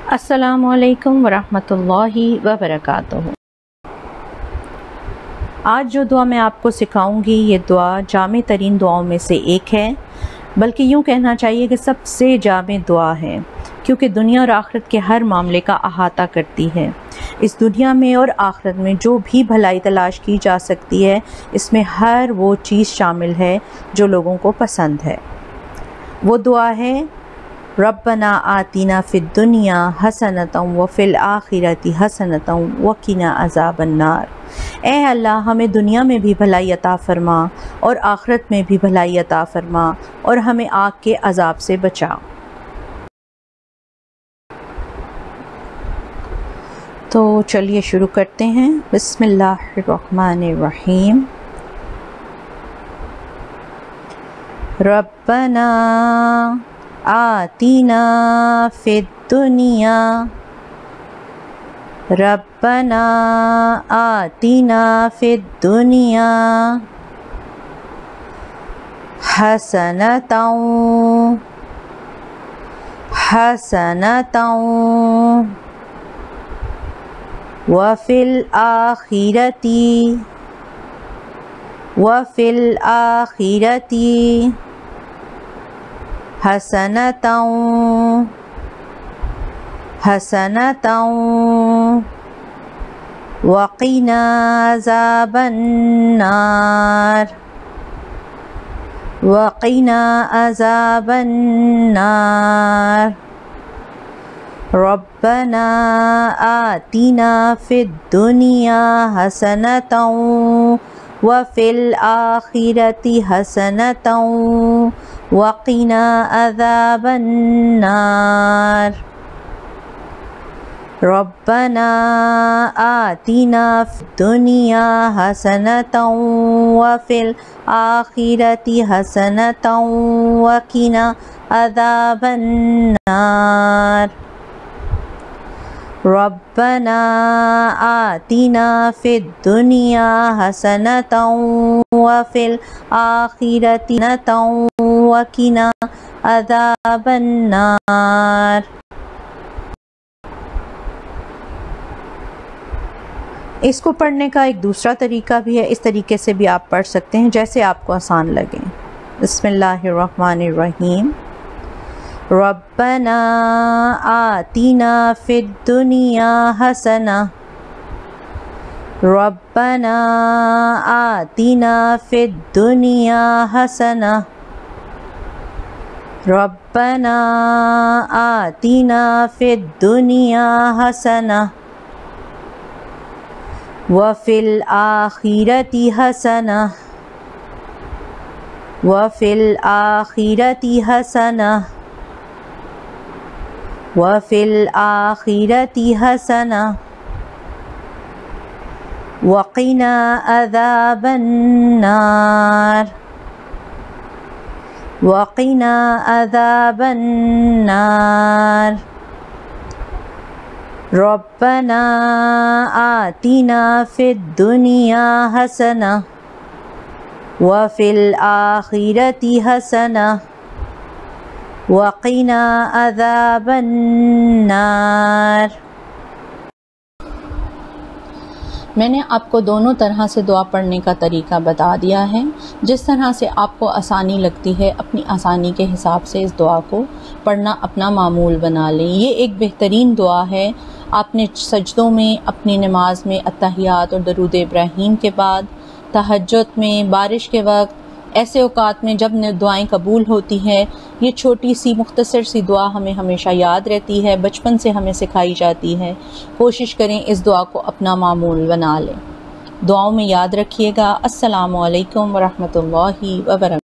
अस्सलामु अलैकुम वरहमतुल्लाहि वबरकातुहू। आज जो दुआ मैं आपको सिखाऊंगी ये दुआ जामे तरीन दुआओं में से एक है, बल्कि यूँ कहना चाहिए कि सबसे जामे दुआ है, क्योंकि दुनिया और आखिरत के हर मामले का अहाता करती है। इस दुनिया में और आखिरत में जो भी भलाई तलाश की जा सकती है, इसमें हर वो चीज़ शामिल है जो लोगों को पसंद है। वो दुआ है रब्बना आतिना फिद दुनिया हसनतम व फिल आखिरती हसनतम व किना अज़ाबन नार। ए अल्लाह, हमें दुनिया में भी भलाई अता फरमा और आखिरत में भी भलाई अता फरमा और हमें आग के अज़ाब से बचा। तो चलिए शुरू करते हैं। बिस्मिल्लाहिर्रहमानिर्रहीम। रब्बना आतिना फिद दुनिया रब्बना आतिना फिद दुनिया हसनतौ हसनतौ व फिल आखिरती हसनतौ हसनतौ वक़िना अज़ाबन नार वक़िना अज़ाबन नार। रब्बना आतिना फिद दुनिया हसनतौ व फिल आखिरती हसनतौ वक़िना अज़ाबन नार। रब्बना आतिना फिद दुनिया हसनतौ व फिल आखिरती हसनतौ वक़िना अज़ाबन नार। रब्बना आतिना फिद दुनिया हसनतौ व फिल आखिरती हसनतौ वक़िना अज़ाबन नार। इसको पढ़ने का एक दूसरा तरीका भी है, इस तरीके से भी आप पढ़ सकते हैं जैसे आपको आसान लगे। बिस्मिल्लाहिर्रहमानिर्रहीम। रब्बना आतिना फिद दुनिया हसना रब्बना आतिना फिद दुनिया हसना रब्बना आतिना फिद दुनिया हसना व फिल आखिरती हसना व फिल आखिरती हसना व फिल आखिरती हसना वक़िना अज़ाबन नार वक़िना अज़ाबन नार। रब्बना आतिना फिद दुनिया हसना व फिल आखिरती हसना वक़िना अज़ाबन नार। मैंने आपको दोनों तरह से दुआ पढ़ने का तरीका बता दिया है। जिस तरह से आपको आसानी लगती है, अपनी आसानी के हिसाब से इस दुआ को पढ़ना अपना मामूल बना लें। ये एक बेहतरीन दुआ है। आपने सजदों में, अपनी नमाज में, अत्तहियात और दरूद इब्राहीम के बाद, तहज्जुद में, बारिश के वक्त, ऐसे औकात में जब दुआएं कबूल होती है, ये छोटी सी मुख्तसर सी दुआ हमें हमेशा याद रहती है, बचपन से हमें सिखाई जाती है। कोशिश करें इस दुआ को अपना मामूल बना लें। दुआओं में याद रखिएगा। अस्सलामु अलैकुम वरहमतुल्लाहि वबरकातुहू।